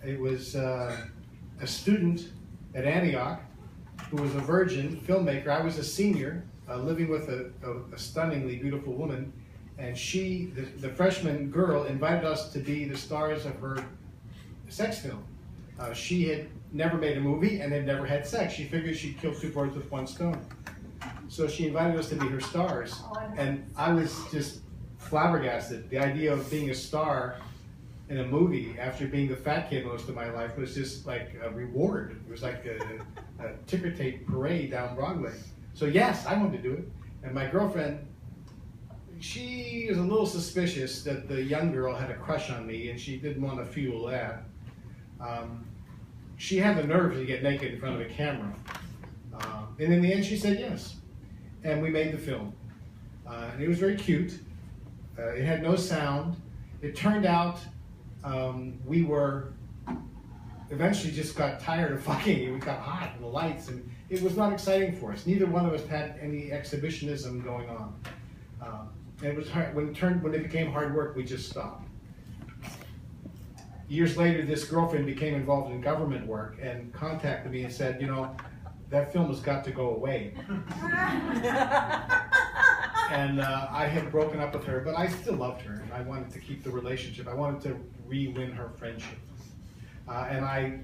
It was a student at Antioch who was a virgin filmmaker. I was a senior living with a stunningly beautiful woman, and she, the freshman girl, invited us to be the stars of her sex film. She had never made a movie and had never had sex. She figured she'd kill two birds with one stone. So she invited us to be her stars, and I was just flabbergasted. The idea of being a star in a movie after being the fat kid most of my life was just like a reward. It was like a ticker tape parade down Broadway. So yes, I wanted to do it. And my girlfriend, she was a little suspicious that the young girl had a crush on me, and she didn't want to fuel that. She had the nerve to get naked in front of a camera. And in the end, she said yes. And we made the film. And it was very cute. It had no sound. It turned out we were eventually just got tired of fucking. We got hot in the lights, and it was not exciting for us. Neither one of us had any exhibitionism going on. And it was hard. When it became hard work, we just stopped. Years later, this girlfriend became involved in government work and contacted me and said, you know, that film has got to go away. And I had broken up with her, but I still loved her, and I wanted to keep the relationship. I wanted to re-win her friendship. And I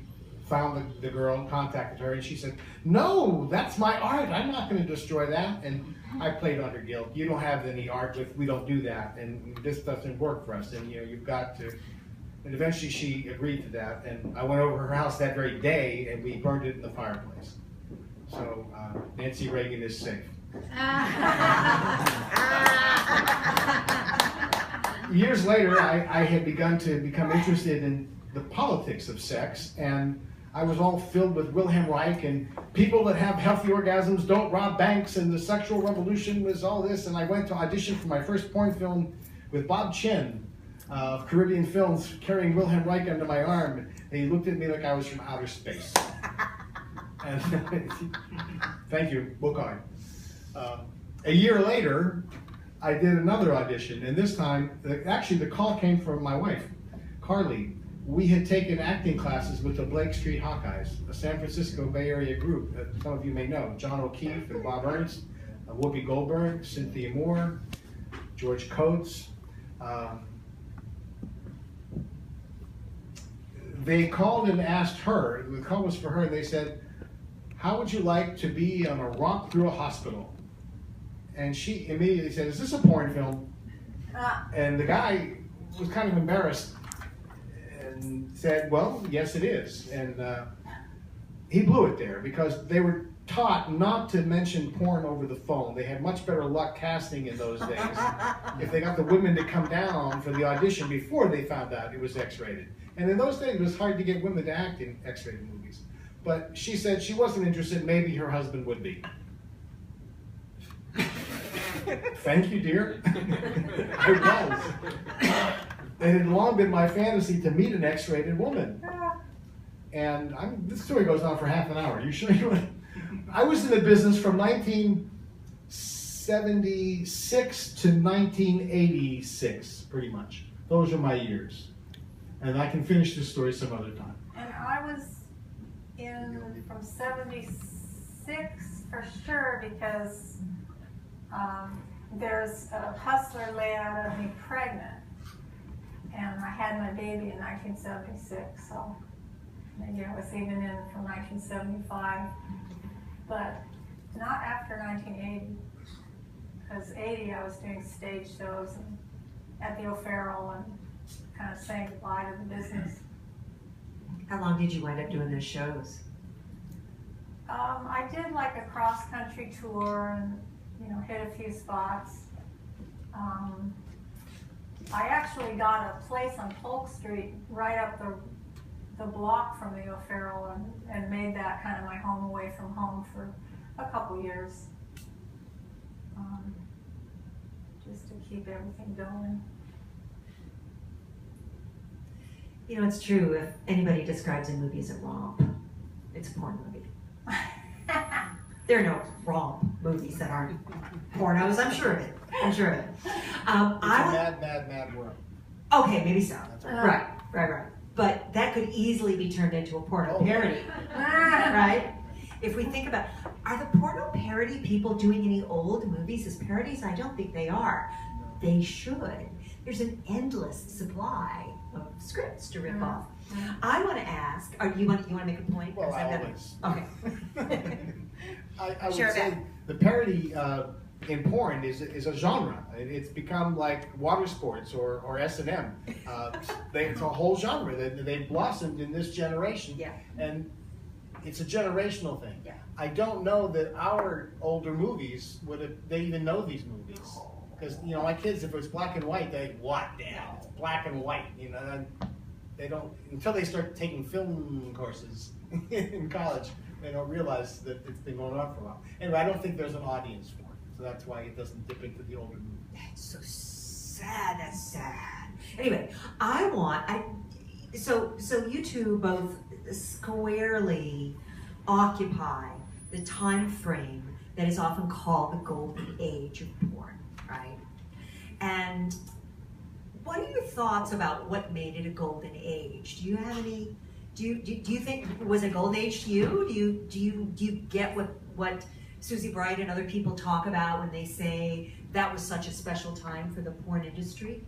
found the girl, contacted her, and she said, no, that's my art. I'm not going to destroy that. And I played under guilt. You don't have any art, we don't do that, and this doesn't work for us, and you know, you've got to. And eventually she agreed to that, and I went over to her house that very day, and we burned it in the fireplace. So Nancy Reagan is safe. Years later, I had begun to become interested in the politics of sex, and I was all filled with Wilhelm Reich, and people that have healthy orgasms don't rob banks, and the sexual revolution was all this, and I went to audition for my first porn film with Bob Chen of Caribbean Films, carrying Wilhelm Reich under my arm, and he looked at me like I was from outer space. And thank you, Bokai. A year later, I did another audition, and this time, actually the call came from my wife, Carly. We had taken acting classes with the Blake Street Hawkeyes, a San Francisco Bay Area group that some of you may know. John O'Keefe and Bob Ernst, Whoopi Goldberg, Cynthia Moore, George Coates. They called and asked her, the call was for her, and they said, how would you like to be on a romp through a hospital? And she immediately said, is this a porn film? And the guy was kind of embarrassed and said, well, yes it is. And he blew it there because they were taught not to mention porn over the phone. They had much better luck casting in those days if they got the women to come down for the audition before they found out it was X-rated. And in those days, it was hard to get women to act in X-rated movies. But she said she wasn't interested, maybe her husband would be. Thank you, dear. I was. It had long been my fantasy to meet an X-rated woman. And this story goes on for half an hour. You sure you want? I was in the business from 1976 to 1986, pretty much. Those are my years. And I can finish this story some other time. And I was in from 76 for sure because there's a hustler layout of me pregnant. And I had my baby in 1976, so maybe I was even in from 1975. But not after 1980. Because 80 I was doing stage shows and at the O'Farrell and kind of saying goodbye to the business. How long did you wind up doing those shows? I did like a cross-country tour and, you know, hit a few spots. I actually got a place on Polk Street right up the block from the O'Farrell and made that kind of my home away from home for a couple years. Just to keep everything going. You know, it's true. If anybody describes a movie as a romp, it's a porn movie. There are no romp movies that aren't pornos. I'm sure of it. I'm sure of it. It's a mad world. Okay, maybe so. That's right. Right. But that could easily be turned into a porno Oh. parody, right? If we think about, are the porno parody people doing any old movies as parodies? I don't think they are. They should. There's an endless supply of scripts to rip off. I want to ask, or you want to make a point? Well, 'Cause I've got- always. Okay. I would Sure, say Ben. the parody in porn is a genre. It's become like water sports or S&M. It's a whole genre. They blossomed in this generation. Yeah. And it's a generational thing. Yeah. I don't know that our older movies they even know these movies. Because, you know, my kids, if it was black and white, what, Dad? It's black and white. You know, then they don't, until they start taking film courses in college, they don't realize that it's been going on for a while. Anyway, I don't think there's an audience for it. So that's why it doesn't dip into the older movies. That's so sad. That's sad. Anyway, so you two both squarely occupy the time frame that is often called the golden age of porn, right? And what are your thoughts about what made it a golden age? Do you have any? Do you think it was a golden age to you? Do you get what Susie Bright and other people talk about when they say that was such a special time for the porn industry?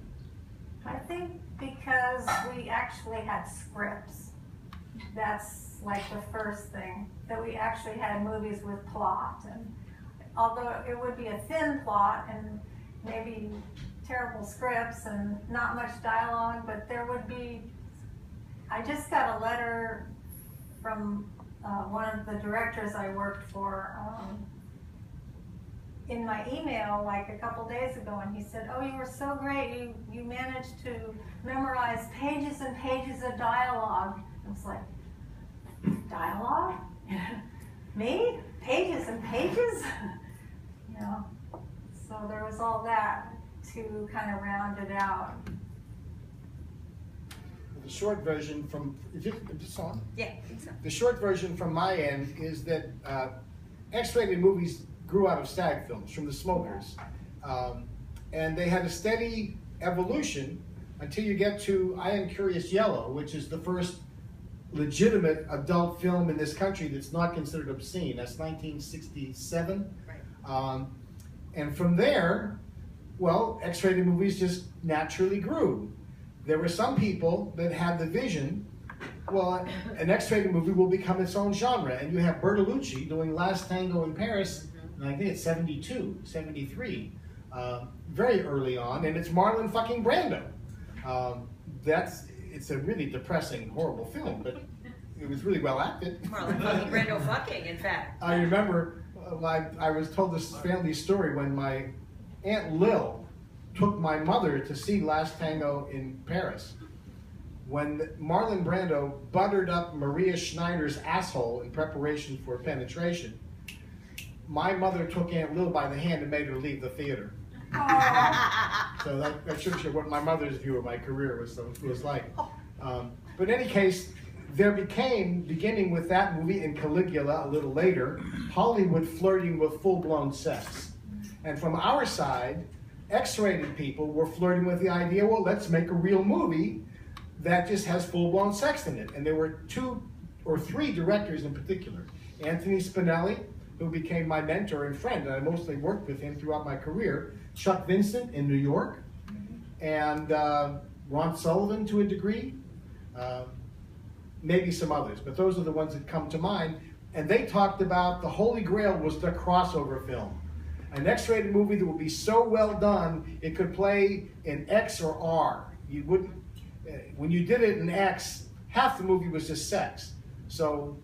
I think because we actually had scripts. That's like the first thing, that we actually had movies with plot. And although it would be a thin plot and maybe terrible scripts and not much dialogue, but there would be, I just got a letter from one of the directors I worked for in my email like a couple days ago, and he said, "Oh, you were so great, you managed to memorize pages and pages of dialogue." I was like, dialogue? Me? Pages and pages? You know, so there was all that to kind of round it out. The short version from, is this on? Yeah, I think so. The short version from my end is that X-rated movies grew out of stag films from the smokers. And they had a steady evolution until you get to I Am Curious Yellow, which is the first legitimate adult film in this country that's not considered obscene. That's 1967. Right. And from there, well, X-rated movies just naturally grew. There were some people that had the vision, well, an X-rated movie will become its own genre. And you have Bertolucci doing Last Tango in Paris, and I think it's 72, 73, very early on, and it's Marlon fucking Brando. It's a really depressing, horrible film, but it was really well acted. Marlon fucking Brando fucking, in fact. I remember I was told this family story when my Aunt Lil took my mother to see Last Tango in Paris. When Marlon Brando buttered up Maria Schneider's asshole in preparation for penetration, my mother took Aunt Lil by the hand and made her leave the theater. So that shows you what my mother's view of my career was like. But in any case, there became, beginning with that movie and Caligula a little later, Hollywood flirting with full-blown sex. And from our side, X-rated people were flirting with the idea, well, let's make a real movie that just has full-blown sex in it. And there were 2 or 3 directors in particular. Anthony Spinelli, who became my mentor and friend, and I mostly worked with him throughout my career. Chuck Vincent in New York, and Ron Sullivan to a degree, maybe some others, but those are the ones that come to mind. And they talked about the Holy Grail was the crossover film. An X-rated movie that would be so well done, it could play in X or R. You wouldn't, when you did it in X, half the movie was just sex. So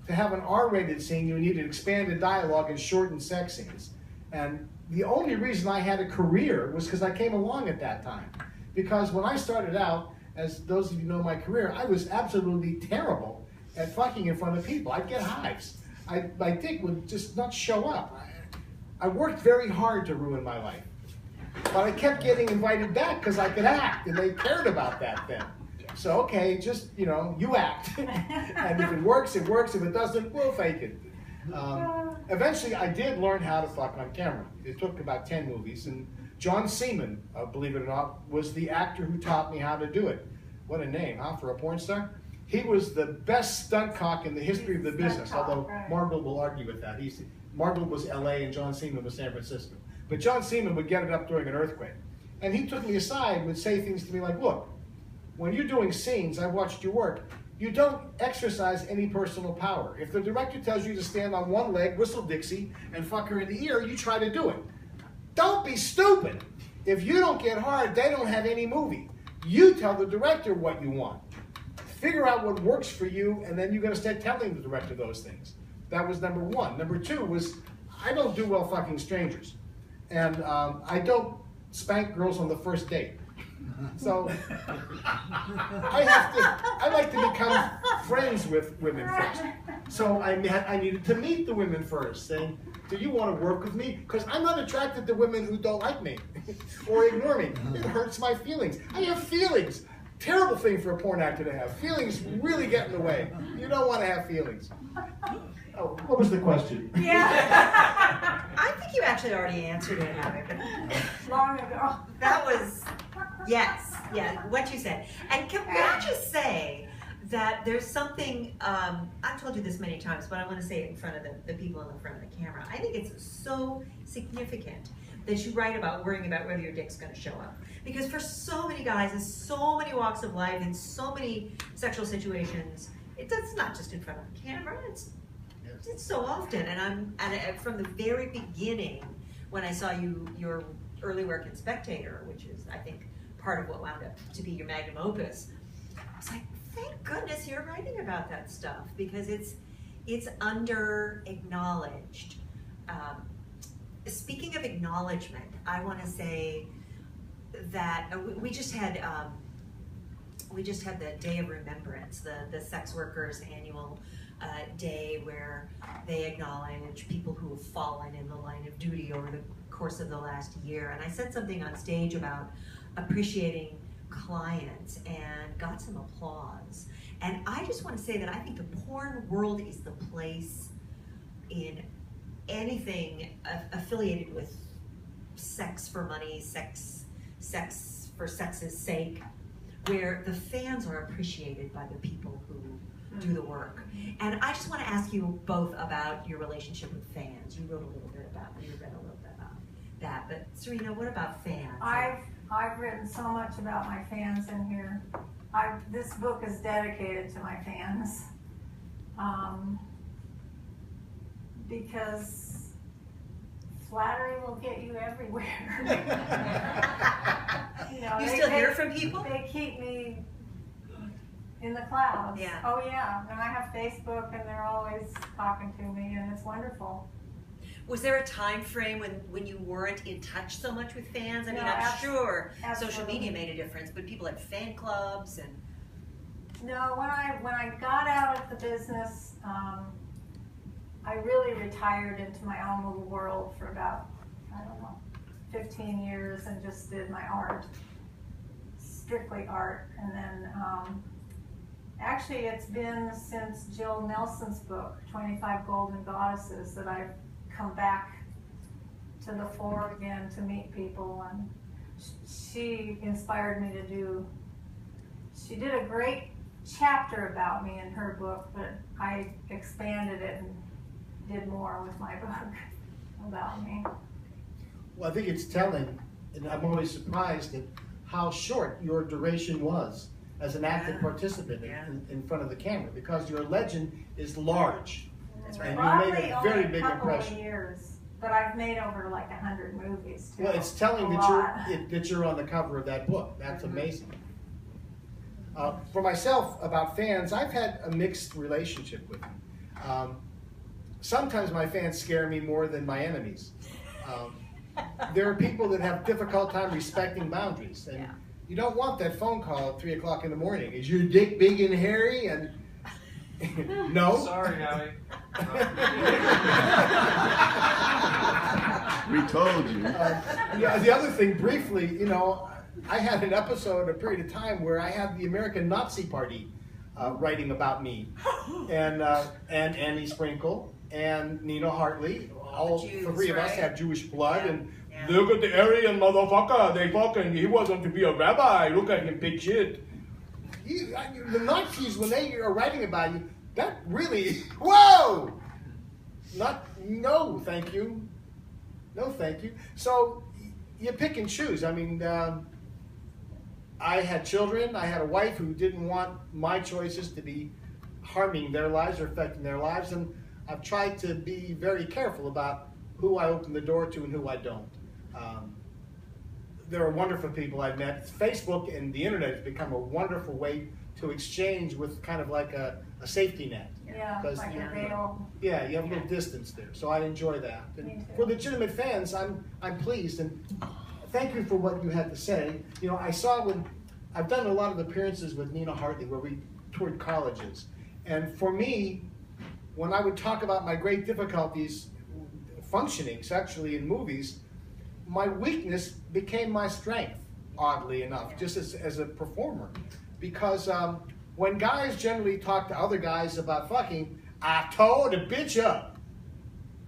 to have an R-rated scene, you needed expanded dialogue and shortened sex scenes. And the only reason I had a career was because I came along at that time. Because when I started out, as those of you know my career, I was absolutely terrible at fucking in front of people. I'd get hives. My dick would just not show up. I worked very hard to ruin my life. But I kept getting invited back because I could act, and they cared about that then. So, okay, just, you act. And if it works, it works. If it doesn't, we'll fake it. Eventually, I did learn how to fuck on camera. It took about 10 movies, and John Seaman, believe it or not, was the actor who taught me how to do it. What a name, huh, for a porn star? He was the best stunt cock in the history of the business, although right. Marble will argue with that. Marble was LA and John Seaman was San Francisco. But John Seaman would get it up during an earthquake. And he took me aside and would say things to me like, look, when you're doing scenes, I've watched you work, you don't exercise any personal power. If the director tells you to stand on one leg, whistle Dixie, and fuck her in the ear, you try to do it. Don't be stupid. If you don't get hard, they don't have any movie. You tell the director what you want. Figure out what works for you, and then you're going to start telling the director those things. That was number one. Number two was, I don't do well fucking strangers. And I don't spank girls on the first date. So I like to become friends with women first. So I needed to meet the women first, saying, do you want to work with me? Because I'm not attracted to women who don't like me or ignore me. It hurts my feelings. I have feelings. Terrible thing for a porn actor to have. Feelings really get in the way. You don't want to have feelings. Oh, what was the question? Yeah. I think you actually already answered it, Howie, but Long ago. that was, yes, yeah, what you said. And can I just say that there's something, I've told you this many times, but I want to say it in front of the people in the front of the camera. I think it's so significant that you write about worrying about whether your dick's going to show up. Because for so many guys in so many walks of life, in so many sexual situations, it's not just in front of the camera, it's so often. And from the very beginning, when I saw your early work in Spectator, which is, I think, part of what wound up to be your magnum opus, I was like, thank goodness you're writing about that stuff, because it's under-acknowledged. Speaking of acknowledgement, I want to say that we just had the Day of Remembrance, the sex workers' annual day, where they acknowledge people who have fallen in the line of duty over the course of the last year. And I said something on stage about appreciating clients and got some applause. And I just want to say that I think the porn world is the place in anything affiliated with sex for money, sex for sex's sake, where the fans are appreciated by the people who do the work. And I just want to ask you both about your relationship with fans. You read a little bit about that, but Serena, what about fans? I've written so much about my fans in here. This book is dedicated to my fans, because flattery will get you everywhere. You still hear from people? They keep me in the clouds. Yeah. Oh yeah, and I have Facebook, and they're always talking to me, and it's wonderful. Was there a time frame when you weren't in touch so much with fans? I mean, No, I'm sure absolutely. social media made a difference, but people had fan clubs and... No, when I got out of the business, I really retired into my own little world for about, 15 years, and just did my art, strictly art. And then, actually it's been since Jill Nelson's book, 25 Golden Goddesses, that I've come back to the fore again to meet people. And she inspired me to she did a great chapter about me in her book, but I expanded it and did more with my book about me. Well, I think it's telling, and I'm always surprised at how short your duration was as an active participant in front of the camera, because your legend is large. That's right. And Probably you made a very only big couple impression. of years, but I've made over like 100 movies too. Well, it's telling A that lot. you're on the cover of that book. That's amazing. For myself, about fans, I've had a mixed relationship with them. Sometimes my fans scare me more than my enemies. There are people that have difficult time respecting boundaries, and you don't want that phone call at 3 o'clock in the morning. Is your dick big and hairy? And no. Sorry, Howie. We told you. The other thing, briefly, I had an episode, a period of time, where I had the American Nazi Party writing about me, and Annie Sprinkle and Nina Hartley. All Jews, three of us right? have Jewish blood, and Yeah. look at the Aryan motherfucker. He wasn't to be a rabbi. Look at him, big shit. The Nazis, when they are writing about you, that really, whoa! No, thank you. No, thank you. So you pick and choose. I mean, I had children. I had a wife who didn't want my choices to be harming their lives or affecting their lives, and I've tried to be very careful about who I open the door to and who I don't. There are wonderful people I've met. Facebook and the internet has become a wonderful way to exchange with kind of like a safety net. Yeah, like a veil. Yeah, you have a little distance there, so I enjoy that. And for legitimate fans, I'm pleased, and thank you for what you had to say. You know, I saw when I've done a lot of appearances with Nina Hartley where we toured colleges, and for me, when I would talk about my great difficulties functioning sexually in movies, my weakness became my strength, oddly enough, just as a performer. Because when guys generally talk to other guys about fucking, I tore the bitch up.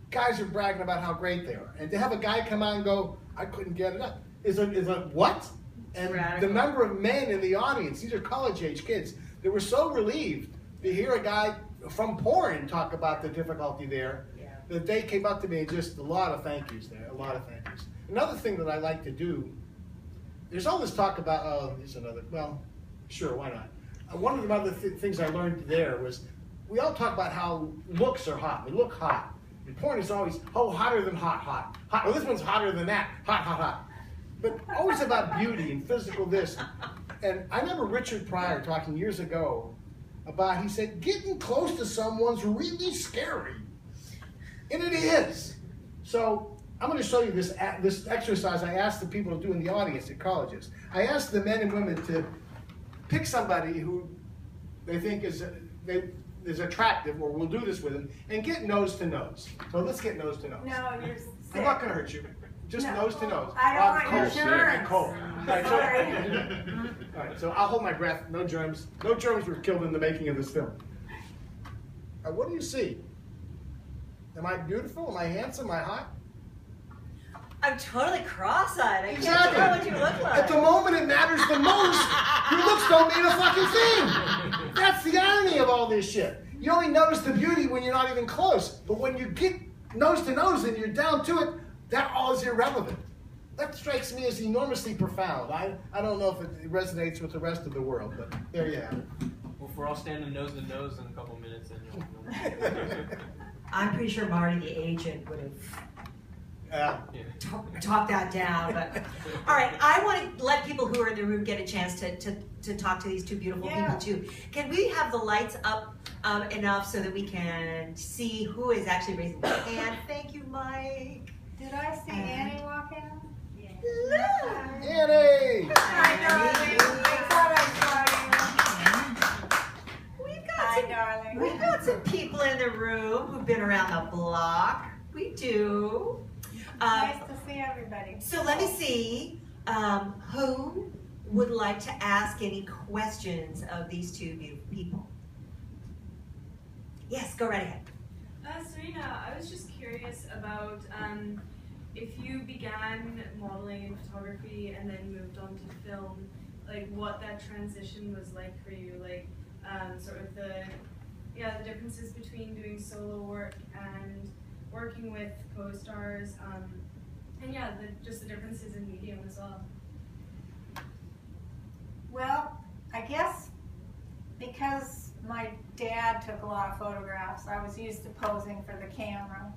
Guys are bragging about how great they are. And to have a guy come out and go, I couldn't get it up, is a what? And the number of men in the audience, these are college-age kids, they were so relieved to hear a guy from porn talk about the difficulty there, that they came up to me and just a lot of thank yous there, a lot of thank yous. Another thing that I like to do, there's all this talk about, oh, here's another, well, sure, why not? One of the other things I learned there was, we all talk about how looks are hot, we look hot. And porn is always, oh, hotter than hot, hot. Hot, oh, this one's hotter than that, hot, hot, hot. But always about beauty and physical this. And I remember Richard Pryor talking years ago about, he said, getting close to someone's really scary. And it is. So I'm going to show you this exercise I asked the people to do in the audience at colleges. I asked the men and women to pick somebody who they think is attractive, or we'll do this with them, and get nose to nose. So let's get nose to nose. No, you're sick. I'm not going to hurt you. Just nose to nose. I don't want your germs. Cold. All right, so I'll hold my breath. No germs. No germs were killed in the making of this film. What do you see? Am I beautiful? Am I handsome? Am I hot? I'm totally cross-eyed. I Exactly. can't tell what you look like. At the moment it matters the most, your looks don't mean a fucking thing. That's the irony of all this shit. You only notice the beauty when you're not even close. But when you get nose to nose and you're down to it, that all is irrelevant. That strikes me as enormously profound. I don't know if it resonates with the rest of the world, but there you have it. Well, if we're all standing nose to nose in a couple minutes, then you'll I'm pretty sure Marty, the agent, would have talked that down. But all right, I want to let people who are in the room get a chance to talk to these two beautiful people too. Can we have the lights up enough so that we can see who is actually raising their hand? Thank you, Mike. Did I see Annie walk in? Look. Annie! Hi, darling. I thought I saw you. Hi, darling. We've got some people in the room who've been around the block. We do. Nice to see everybody. So let me see who would like to ask any questions of these two beautiful people. Yes, go right ahead. Serena, I was just curious about if you began modeling and photography and then moved on to film, like what that transition was like for you, like sort of the differences between doing solo work and working with co-stars, and just the differences in medium as well. Well, I guess because my dad took a lot of photographs, I was used to posing for the camera.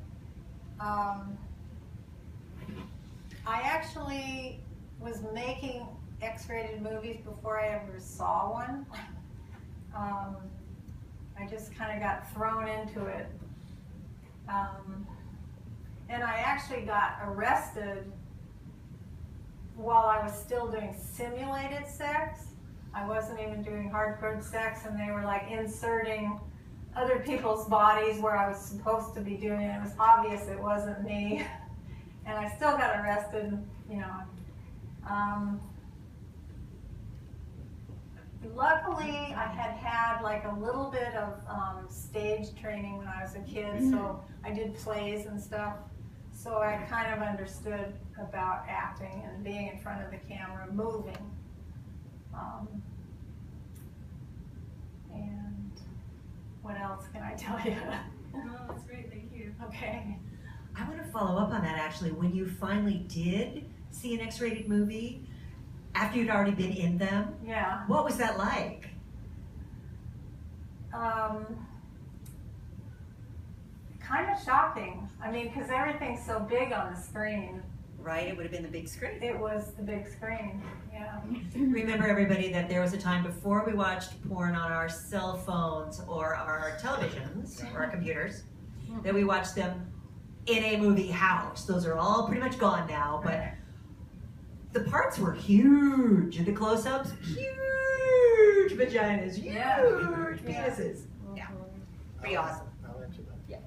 I actually was making X-rated movies before I ever saw one. I just kind of got thrown into it. And I actually got arrested while I was still doing simulated sex. I wasn't even doing hardcore sex, and they were like inserting other people's bodies where I was supposed to be doing it. It was obvious it wasn't me. And I still got arrested, you know. Luckily, I had like a little bit of stage training when I was a kid, so I did plays and stuff. So I kind of understood about acting and being in front of the camera, moving. else can I tell you? No, that's great. Thank you. Okay. I want to follow up on that actually. When you finally did see an X-rated movie, after you'd already been in them, Yeah. what was that like? Kind of shocking. I mean, because everything's so big on the screen. Right, it would have been the big screen. It was the big screen. Yeah. Remember, everybody, that there was a time before we watched porn on our cell phones or our televisions or our computers, that we watched them in a movie house. Those are all pretty much gone now, but the parts were huge. And the close-ups, huge vaginas, huge penises. Yeah, pretty awesome. I'll answer that. Yeah.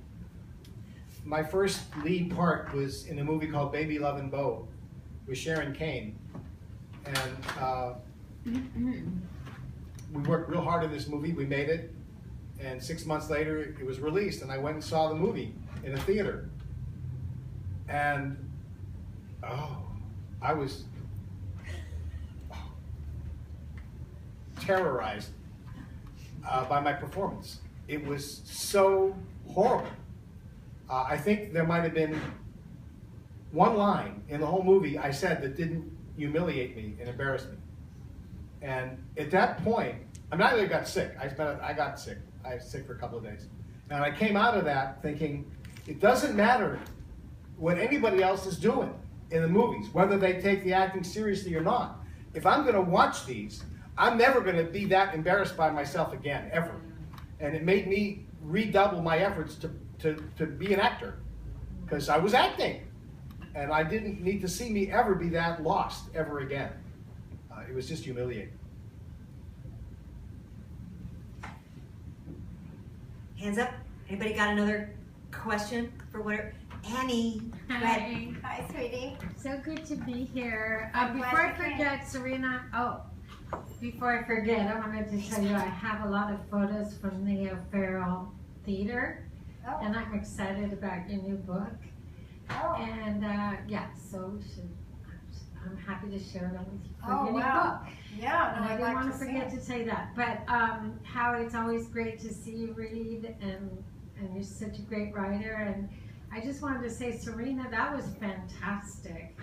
My first lead part was in a movie called Baby, Love and Bo with Sharon Kane. And we worked real hard in this movie. We made it. And 6 months later, it was released. And I went and saw the movie in a theater. And, I was terrorized by my performance. It was so horrible. I think there might have been one line in the whole movie I said that didn't humiliate me and embarrass me. And at that point, I mean, I really got sick. I got sick. I was sick for a couple of days. And I came out of that thinking, it doesn't matter what anybody else is doing in the movies, whether they take the acting seriously or not. If I'm going to watch these, I'm never going to be that embarrassed by myself again, ever. And it made me redouble my efforts to be an actor, because I was acting. And I didn't need to see me ever be that lost ever again. It was just humiliating. Hands up. Anybody got another question for whatever? Annie. Go ahead. Hi, sweetie. So good to be here. I'm Before glad I you came. forget, Serena, before I forget, I wanted to tell you I have a lot of photos from the O'Farrell Theater, Oh. and I'm excited about your new book. Oh. And I'm happy to share them with you for Oh, your new wow. book. Yeah, And no, I I'd didn't like want to to see forget it. to say that. But Howie, it's always great to see you read, and you're such a great writer. And I just wanted to say, Serena, that was fantastic.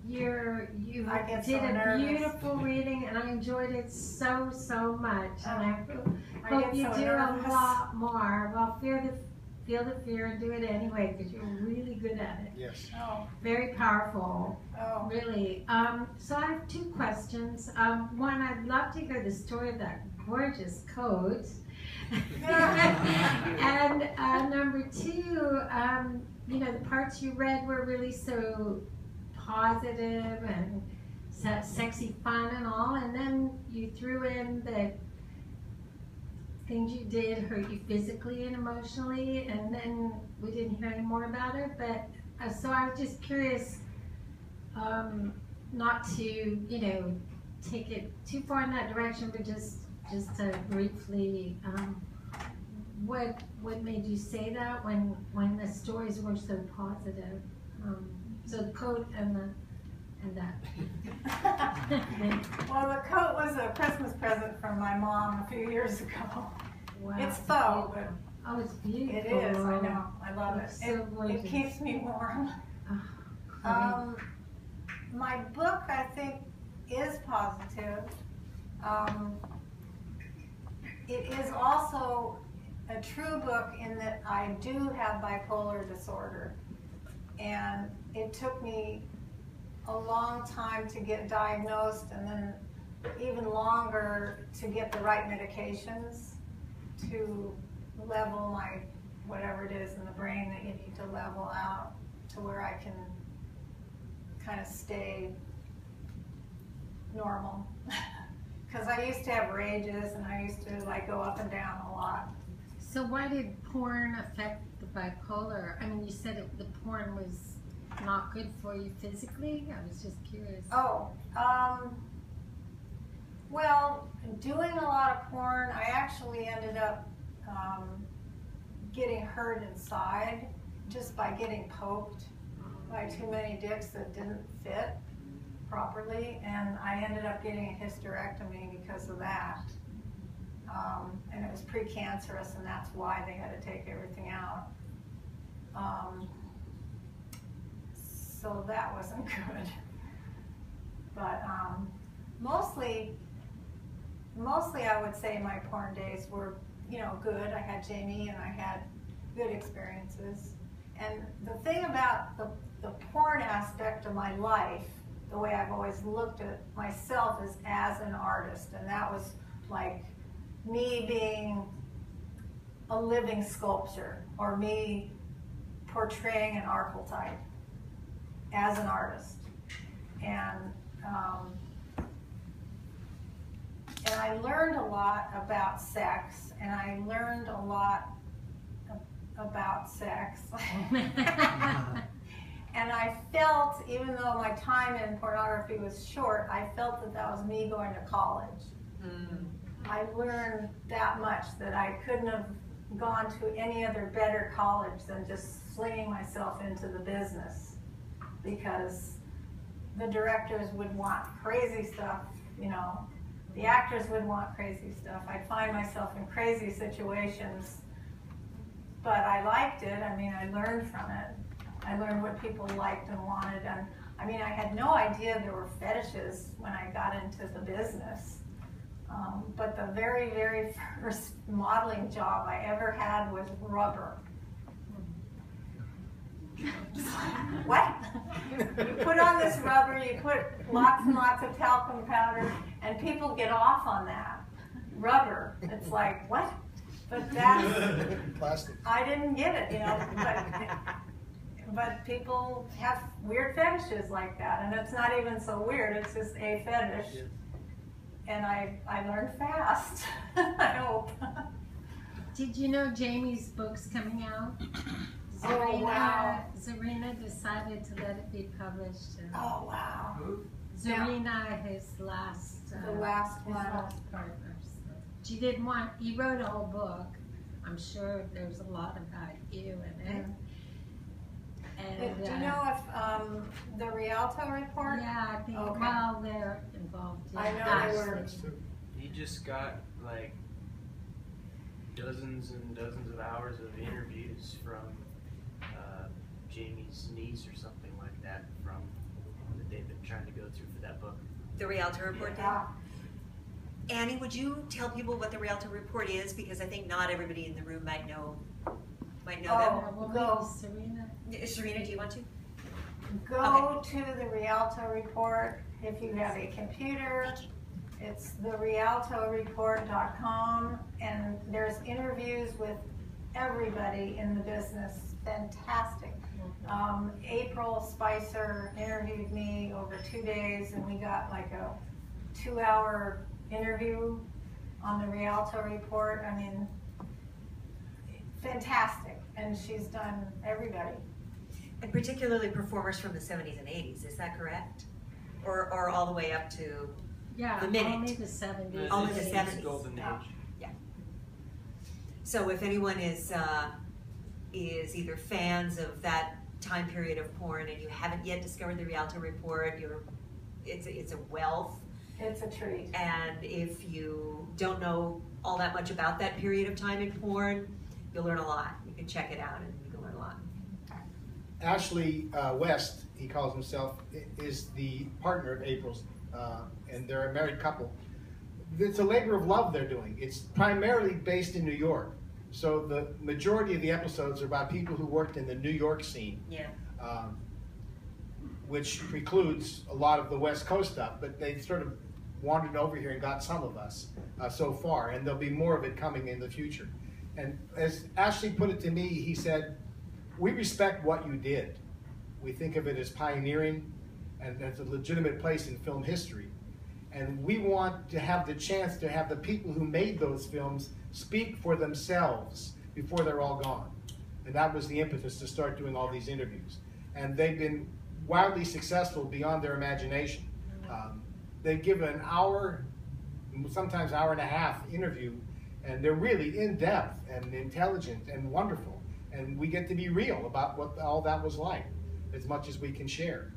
You I get did so a nervous. beautiful reading, and I enjoyed it so much. And I I hope get you so do nervous. a lot more. Well, feel the fear and do it anyway, because you're really good at it. Yes. Oh, Very powerful. oh. Really. So I have two questions. One, I'd love to hear the story of that gorgeous coat. And number two, the parts you read were really so positive and sexy fun and all, and then you threw in the things you did hurt you physically and emotionally, and then we didn't hear any more about it. But so I was just curious, not to take it too far in that direction, but just to briefly, what made you say that when the stories were so positive? So the coat and that. Well, the coat was a Christmas present from my mom a few years ago. Wow. It's faux, but Oh, it's beautiful. it is. I know. I love it. It's so It gorgeous. keeps me warm. Oh, My book, I think, is positive. It is also a true book in that I do have bipolar disorder. And it took me a long time to get diagnosed, and then even longer to get the right medications to level my, whatever it is in the brain that you need to level out to where I can kind of stay normal. Because I used to have rages, and I used to go up and down a lot. So why did porn affect the bipolar? I mean, you said the porn was not good for you physically. I was just curious. Oh, well, doing a lot of porn, I actually ended up getting hurt inside just by getting poked by too many dicks that didn't fit properly, and I ended up getting a hysterectomy because of that. and it was precancerous, and that's why they had to take everything out. So that wasn't good. But mostly I would say my porn days were, you know, good. I had Jamie and I had good experiences. And the thing about the porn aspect of my life, the way I've always looked at myself is as an artist. And that was like me being a living sculpture, or me portraying an archetype as an artist. And I learned a lot about sex, and I learned a lot about sex. And I felt, even though my time in pornography was short, I felt that that was me going to college. I learned that much, that I couldn't have gone to any other better college than just slinging myself into the business, because the directors would want crazy stuff, you know, the actors would want crazy stuff. I'd find myself in crazy situations, but I liked it. I mean, I learned from it. I learned what people liked and wanted, and I mean, I had no idea there were fetishes when I got into the business. But the very, very first modeling job I ever had was rubber. What? You put on this rubber, you put lots and lots of talcum powder, and people get off on that. Rubber. It's like, what? But that's plastic. I didn't get it, you know, but people have weird fetishes like that, and it's not even so weird, it's just a fetish. And I learned fast, I hope. Did you know Jamie's book's coming out? Oh, wow. Serena decided to let it be published. Oh, wow. Serena, his last, The last his one. last partner. So she didn't want, he wrote a whole book. I'm sure there's a lot about you in it. And, Do you know if the Rialto report? yeah, I think, Okay. well, they're involved. I know they were. actually. He just got like dozens and dozens of hours of interviews from Jamie's niece or something like that, from that they've been trying to go through for that book. The Rialto Report did? Yeah. Annie, would you tell people what the Rialto Report is? Because I think not everybody in the room might know Oh. them. Well, Go. maybe Serena. Serena, do you want to? Go to the Rialto report if you have a computer. It's therialtoreport.com, and there's interviews with everybody in the business. Fantastic. April Spicer interviewed me over 2 days, and we got like a 2-hour interview on the Rialto report. I mean, fantastic. And she's done everybody. And particularly performers from the 70s and 80s, is that correct? Or all the way up to Yeah, the minute? only the 70s. Only the It's 70s. golden age. So if anyone is either fans of that time period of porn and you haven't yet discovered the Rialto Report, it's a wealth. It's a treat. And if you don't know all that much about that period of time in porn, you'll learn a lot. You can check it out and you can learn a lot. Ashley West, he calls himself, is the partner of April's, and they're a married couple. It's a labor of love they're doing. It's primarily based in New York. So the majority of the episodes are about people who worked in the New York scene, Yeah. which precludes a lot of the West Coast stuff, but they've sort of wandered over here and got some of us so far, and there'll be more of it coming in the future. And as Ashley put it to me, he said, we respect what you did. We think of it as pioneering, and it's a legitimate place in film history. And we want to have the chance to have the people who made those films speak for themselves before they're all gone. And that was the impetus to start doing all these interviews. And they've been wildly successful beyond their imagination. They give an hour, sometimes hour and a half interview, and they're really in-depth and intelligent and wonderful. And we get to be real about what all that was like, as much as we can share.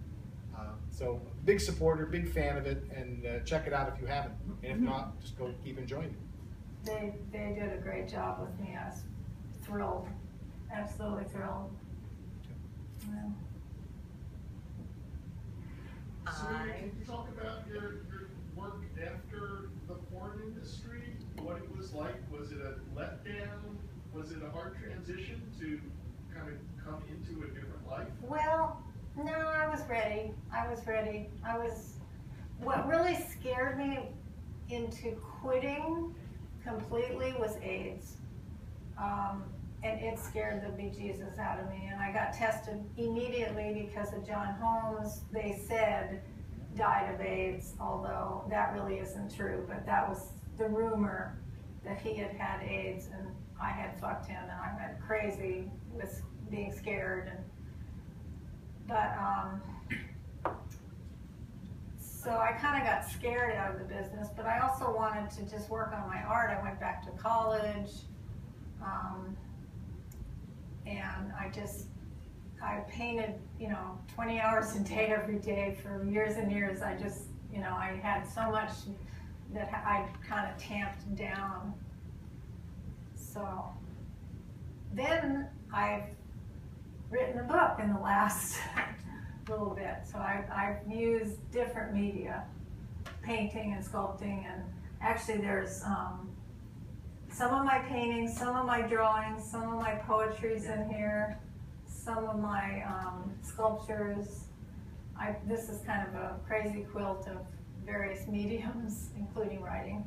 So big supporter, big fan of it, and check it out if you haven't. And if not, just go keep enjoying it. they did a great job with me. I was thrilled, absolutely thrilled. Yeah. Serena, can you talk about your work after the porn industry? What it was like? Was it a letdown? Was it a hard transition to kind of come into a different life? Well, no, I was ready. What really scared me into quitting completely was AIDS. And it scared the bejesus out of me. And I got tested immediately because of John Holmes. They said died of AIDS, although that really isn't true. But that was the rumor, that he had had AIDS and I had fucked him, and I went crazy with being scared. So I kind of got scared out of the business, but I also wanted to just work on my art. I went back to college. And I painted, 20 hours a day every day for years and years. I just, I had so much that I kind of tamped down. So then I've written a book in the last little bit. So I've used different media, painting and sculpting, and actually there's some of my paintings, some of my drawings, some of my poetry's in here, some of my sculptures. This is kind of a crazy quilt of various mediums, including writing.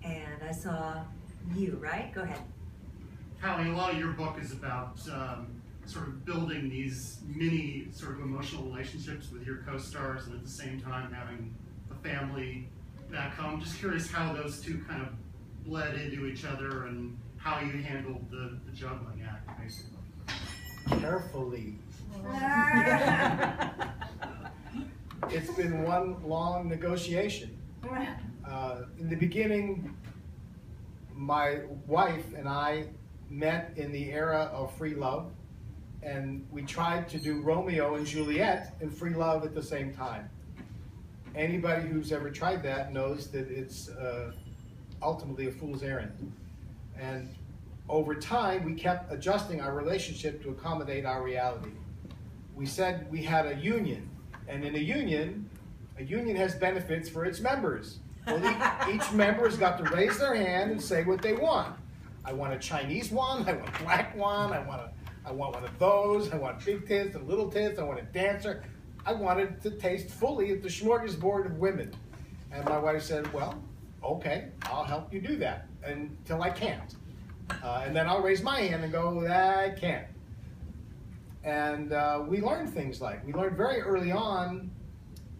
And I saw you, right? Go ahead. Howie, a lot of your book is about sort of building these mini sort of emotional relationships with your co-stars, and at the same time having a family back home. Just curious how those two kind of bled into each other and how you handled the juggling act, basically. Carefully. It's been one long negotiation. In the beginning, my wife and I met in the era of free love, and we tried to do Romeo and Juliet and free love at the same time. Anybody who's ever tried that knows that it's ultimately a fool's errand. And over time, we kept adjusting our relationship to accommodate our reality. We said we had a union, and in a union has benefits for its members. Well, each member's got to raise their hand and say what they want. I want a Chinese one, I want a black one, I want one of those, I want big tits and little tits, I want a dancer. I wanted to taste fully at the smorgasbord of women. And my wife said, well, okay, I'll help you do that until I can't. And then I'll raise my hand and go, I can't. And we learned things we learned very early on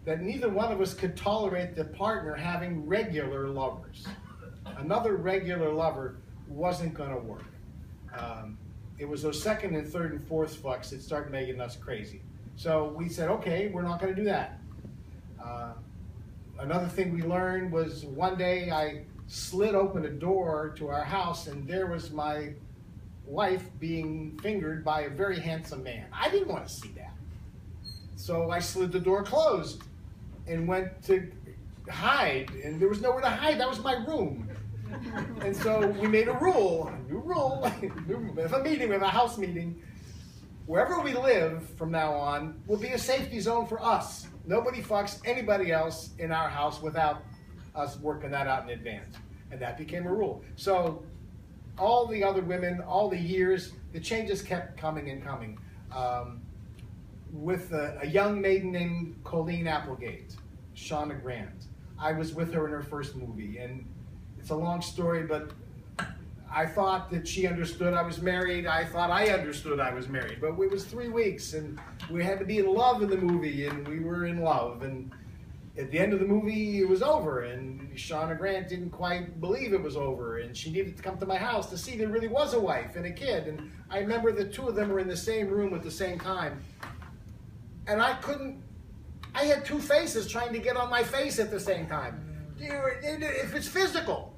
that neither one of us could tolerate the partner having regular lovers. Another regular lover wasn't gonna work. It was those second and third and fourth fucks that started making us crazy. So we said, okay, we're not going to do that. Another thing we learned was one day I slid open a door to our house, and there was my wife being fingered by a very handsome man. I didn't want to see that. So I slid the door closed and went to hide, and there was nowhere to hide. That was my room. And so we made a new rule, a house meeting. Wherever we live from now on will be a safety zone for us. Nobody fucks anybody else in our house without us working that out in advance. And that became a rule. So all the other women, all the years, the changes kept coming and coming. With a young maiden named Colleen Applegate, Shauna Grant. I was with her in her first movie, and it's a long story, but I thought that she understood I was married. I thought I understood I was married. But it was 3 weeks, and we had to be in love in the movie, and we were in love. And at the end of the movie, it was over, and Shauna Grant didn't quite believe it was over, and she needed to come to my house to see there really was a wife and a kid. And I remember the two of them were in the same room at the same time. And I had two faces trying to get on my face at the same time. If it's physical.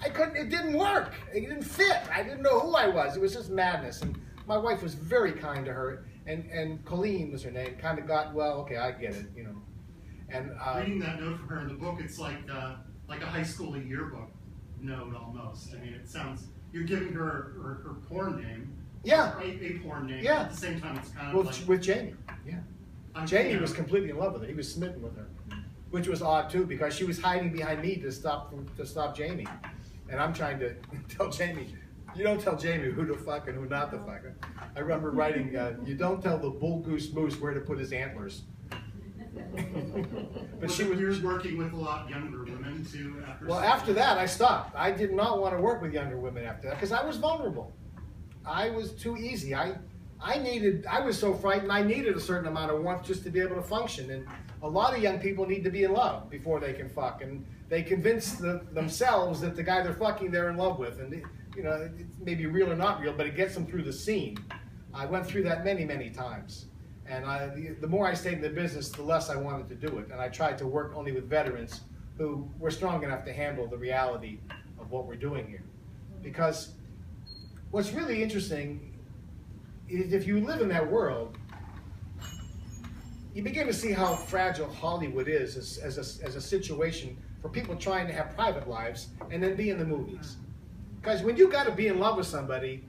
It didn't work. It didn't fit. I didn't know who I was. It was just madness. And my wife was very kind to her, and Colleen was her name, kind of got, well, okay, I get it, And reading that note from her in the book, it's like like a high school yearbook note almost. I mean, it sounds, you're giving her her porn name. Yeah. A porn name. Yeah. At the same time, it's kind of Well, like. with Jamie, yeah. I'm- Jamie you know, was completely in love with her. He was smitten with her, which was odd too, because she was hiding behind me to stop Jamie, and I'm trying to tell Jamie, you don't tell Jamie who to fuck and who not to fuck. I remember writing, you don't tell the bull goose moose where to put his antlers. But she was. You're working with a lot younger women too. Well, after that, I stopped. I did not want to work with younger women after that because I was vulnerable. I was too easy. I was so frightened. I needed a certain amount of warmth just to be able to function. And a lot of young people need to be in love before they can fuck. And they convince themselves that the guy they're fucking they're in love with. And you know, it's maybe real or not real, but it gets them through the scene. I went through that many, many times. And the more I stayed in the business, the less I wanted to do it. And I tried to work only with veterans who were strong enough to handle the reality of what we're doing here. Because what's really interesting is if you live in that world, you begin to see how fragile Hollywood is as a situation for people trying to have private lives and then be in the movies. Because when you got to be in love with somebody,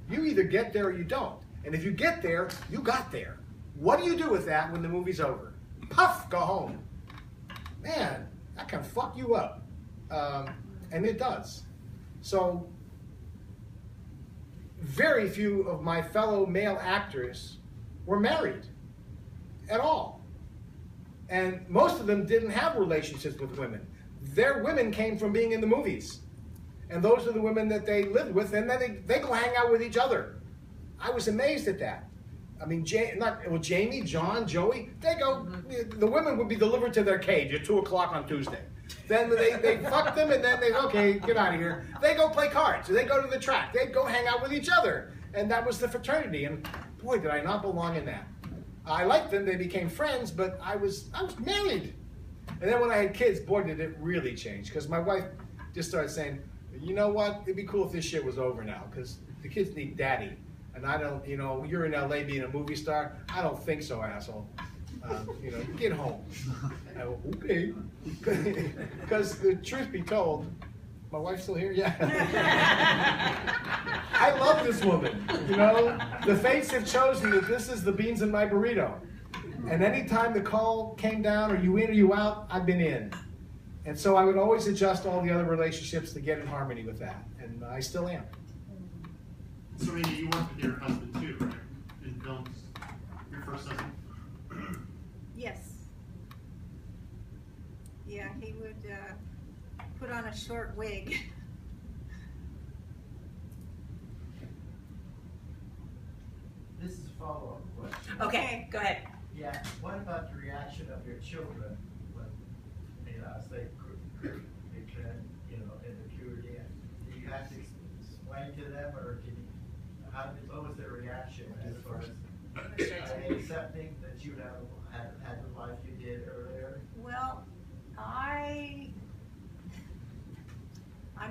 you either get there or you don't. And if you get there, you got there. What do you do with that when the movie's over? Puff, go home. Man, that can fuck you up. And it does. So, very few of my fellow male actors were married at all. And most of them didn't have relationships with women. Their women came from being in the movies. And those are the women that they lived with, and then they go hang out with each other. I was amazed at that. I mean, Jamie, John, Joey, they go, the women would be delivered to their cage at 2 o'clock on Tuesday. Then they fuck them, and then okay, get out of here. They go play cards, they go to the track, they go hang out with each other. And that was the fraternity, and boy, did I not belong in that. I liked them, they became friends, but I was married. And then when I had kids, boy, did it really change, because my wife just started saying, you know what, it'd be cool if this shit was over now, because the kids need daddy. And I don't, you know, you're in LA being a movie star. I don't think so, asshole. You know, get home. I go, okay. Because the truth be told, my wife's still here? Yeah. I love this woman. You know, the fates have chosen that this is the beans in my burrito. And anytime the call came down, or you in or you out, I've been in. And so I would always adjust all the other relationships to get in harmony with that. And I still am. So Serena, you worked with your husband too, right? In films, your first husband. Yes. Yeah, he would put on a short wig. This is a follow-up question. Okay, go ahead. Yeah, what about the reaction of your children when, you know, as they turn, you know, in the puberty? Do you have to explain to them, or can you, what was their reaction as far as, are they accepting that you had the life you did earlier? Well, I'm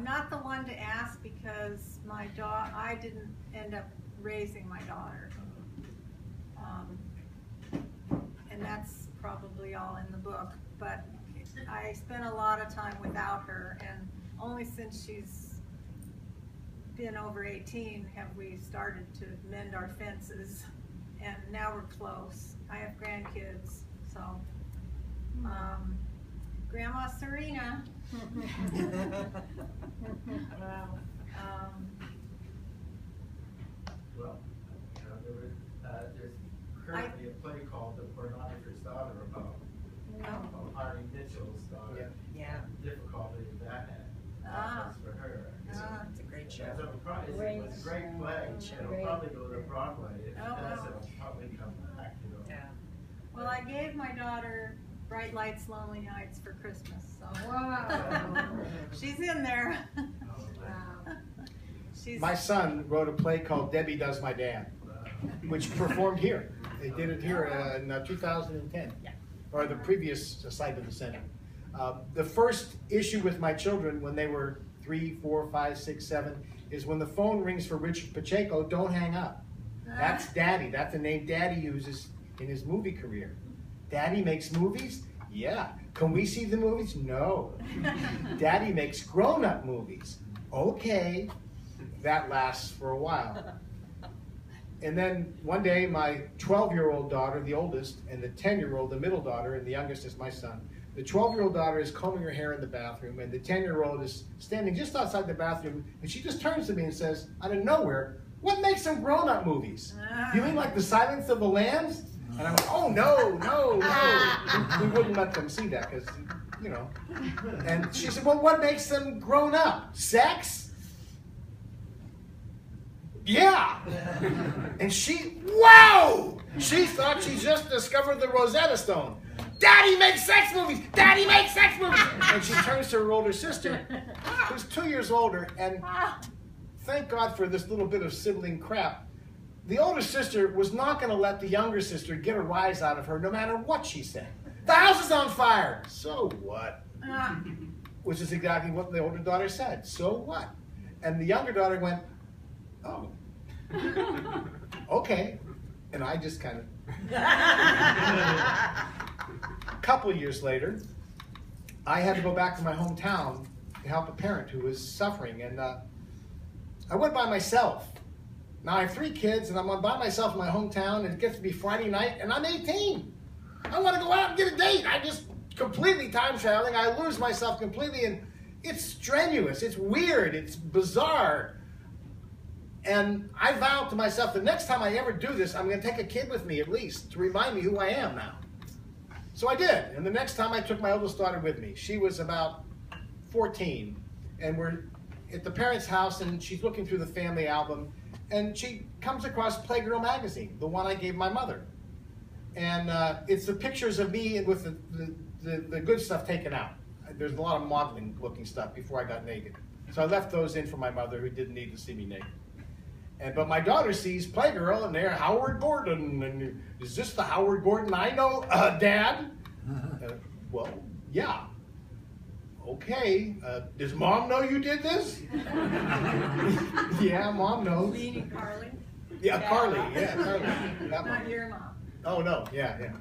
not the one to ask because I didn't end up raising my daughter. And that's probably all in the book, but I spent a lot of time without her, and only since she's been over 18 have we started to mend our fences, and now we're close. I have grandkids, so Grandma Serena. Well, you know, there's currently a play called The Pornographer's Daughter about Harvey Mitchell's daughter. Yeah. The difficulty that had. Was for her. It's a great show. So it was a great play. It'll probably go to Broadway. If it does, it'll probably come back. You know. Yeah. Well, I gave my daughter Bright Lights, Lonely Nights for Christmas, so she's in there. My son wrote a play called Debbie Does My Dad, which performed here. They did it here in 2010, or the previous site of the center. The first issue with my children when they were 3, 4, 5, 6, 7 is when the phone rings for Richard Pacheco, don't hang up. That's Daddy. That's the name Daddy uses in his movie career. Daddy makes movies? Yeah. Can we see the movies? No. Daddy makes grown-up movies. Okay. That lasts for a while. And then one day, my 12-year-old daughter, the oldest, and the 10-year-old, the middle daughter, and the youngest is my son. The 12-year-old daughter is combing her hair in the bathroom, and the 10-year-old is standing just outside the bathroom, and she just turns to me and says, out of nowhere, what makes them grown-up movies? You mean like The Silence of the Lambs? And I went, oh, no. We wouldn't let them see that, because, you know. And she said, well, what makes them grown up? Sex? Yeah. And she, wow! She thought she just discovered the Rosetta Stone. Daddy makes sex movies! Daddy makes sex movies! And she turns to her older sister, who's 2 years older, and thank God for this little bit of sibling crap. The older sister was not going to let the younger sister get a rise out of her no matter what she said. The house is on fire! So what? Which is exactly what the older daughter said. So what? And the younger daughter went, oh, okay. And I just kind of... A couple of years later, I had to go back to my hometown to help a parent who was suffering. And I went by myself. Now I have 3 kids, and I'm by myself in my hometown, and it gets to be Friday night, and I'm 18. I want to go out and get a date. I just completely time traveling. I lose myself completely, and it's strenuous. It's weird. It's bizarre. And I vowed to myself, the next time I ever do this, I'm going to take a kid with me at least to remind me who I am now. So I did. And the next time I took my oldest daughter with me. She was about 14. And we're at the parents' house, and she's looking through the family album. And she comes across Playgirl magazine, the one I gave my mother. And it's the pictures of me with the good stuff taken out. There's a lot of modeling looking stuff before I got naked. So I left those in for my mother, who didn't need to see me naked. But my daughter sees Playgirl, and they're Howard Gordon. And is this the Howard Gordon I know, Dad? Well, yeah. Okay. Does Mom know you did this? Yeah, Mom knows. Meaning Carly? Yeah, Carly. Yeah, Carly. That Not one. your mom. Oh, no. Yeah.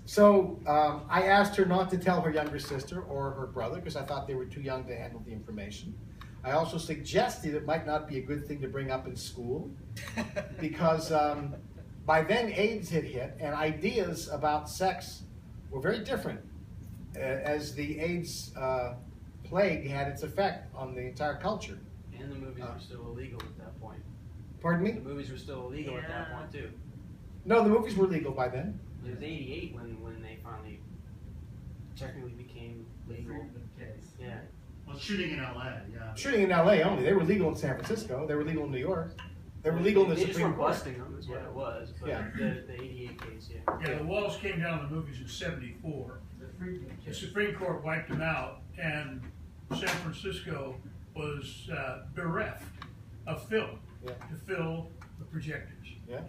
So I asked her not to tell her younger sister or her brother, because I thought they were too young to handle the information. I also suggested it might not be a good thing to bring up in school, because by then AIDS had hit, and ideas about sex were very different, as the AIDS plague had its effect on the entire culture. And the movies were still illegal at that point. Pardon me? The movies were still illegal at that point too. No, the movies were legal by then. It was '88 when they finally technically became legal. Yeah. Well, shooting in LA, yeah. Shooting in LA only. They were legal in San Francisco. They were legal in New York. They were legal in the They just were Supreme Court. busting them is what it was. But Yeah. the '88 case, yeah. Yeah, the walls came down on the movies in '74. The Supreme Court wiped them out, and San Francisco was bereft of film to fill the projectors. Yeah.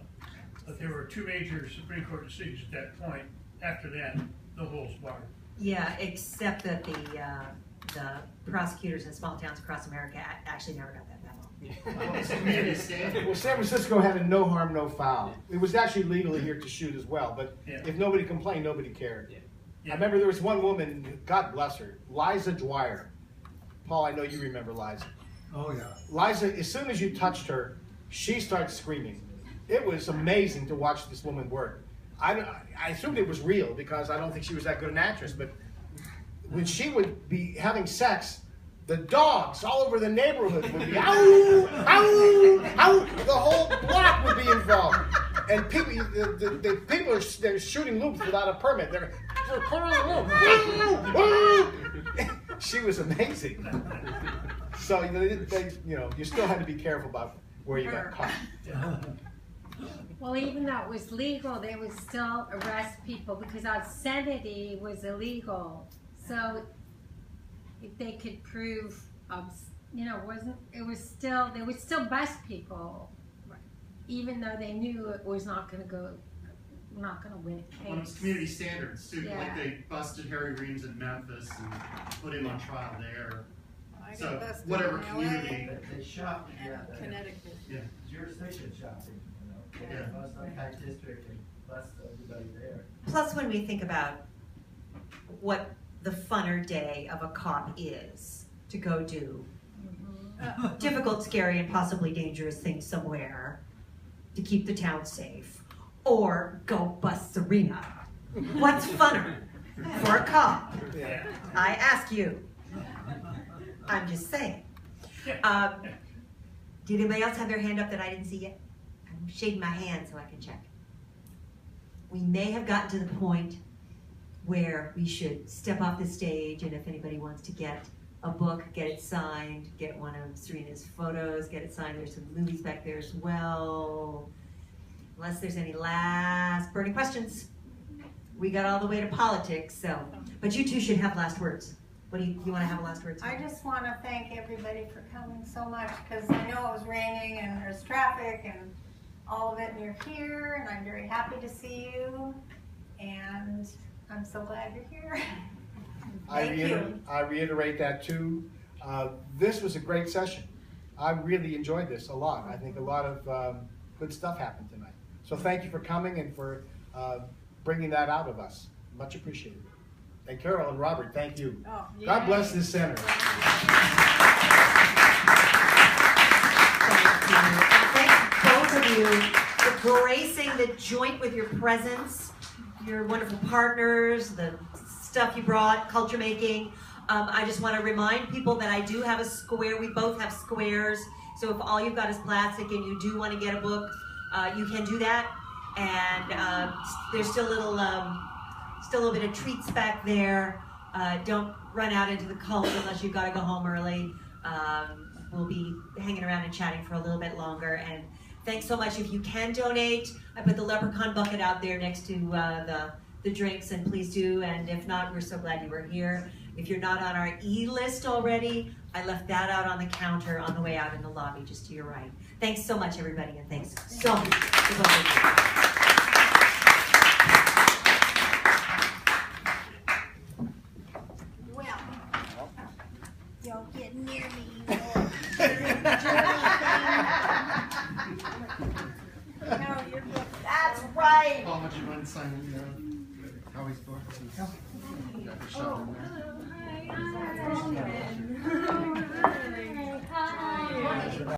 But there were 2 major Supreme Court decisions at that point. After that, no holds barred. Yeah, except that the prosecutors in small towns across America actually never got that memo. Well, San Francisco had a no harm, no foul. It was actually legal here to shoot as well, but if nobody complained, nobody cared. I remember there was one woman, God bless her, Liza Dwyer. Paul, I know you remember Liza. Oh, yeah. Liza, as soon as you touched her, she started screaming. It was amazing to watch this woman work. I assumed it was real, because I don't think she was that good an actress, but when she would be having sex, the dogs all over the neighborhood would be ow, ow, ow. The whole block would be involved, and people, the people they're shooting loops without a permit. They're she was amazing. So you still had to be careful about where you got caught. Well, even though it was legal, they would still arrest people because obscenity was illegal. So if they could prove, they would still bust people, even though they knew it was not going to win a case. Well, it's community standards too. Yeah. Like they busted Harry Reams in Memphis and put him on trial there. So whatever community. They shot me, Connecticut. Yeah. Jurisdiction shopping, Yeah. Most like high district, and plus everybody there. Plus, when we think about what the funner day of a cop is, to go do difficult, scary, and possibly dangerous things somewhere to keep the town safe, or go bust Serena. What's funner for a cop? I ask you. I'm just saying. Did anybody else have their hand up that I didn't see yet? I'm shading my hand so I can check. We may have gotten to the point where we should step off the stage, and if anybody wants to get a book, get it signed, get one of Serena's photos, get it signed. There's some movies back there as well. Unless there's any last burning questions. We got all the way to politics, so. But you two should have last words. What do you want to have last words? I just want to thank everybody for coming so much, because I know it was raining and there's traffic and all of it, and you're here, and I'm very happy to see you, and I'm so glad you're here. I reiterate that too. This was a great session. I really enjoyed this a lot. I think a lot of good stuff happened tonight. So thank you for coming and for bringing that out of us. Much appreciated. And Carol and Robert, thank you. Oh, yeah. God bless this center. Thank you. And thank both of you for gracing the joint with your presence, your wonderful partners, the stuff you brought, culture making. I just want to remind people that I do have a square. We both have squares. So if all you've got is plastic and you do want to get a book, you can do that. And there's still a little bit of treats back there. Don't run out into the cold unless you've got to go home early. We'll be hanging around and chatting for a little bit longer. And thanks so much. If you can donate, I put the Leprechaun bucket out there next to the drinks, and please do. And if not, we're so glad you were here. If you're not on our e-list already, I left that out on the counter on the way out in the lobby, just to your right. Thanks so much, everybody, and thanks so much. Well, don't get near me. That's right. Paul, would you mind signing Howie's book? Got the shot in there. Hi.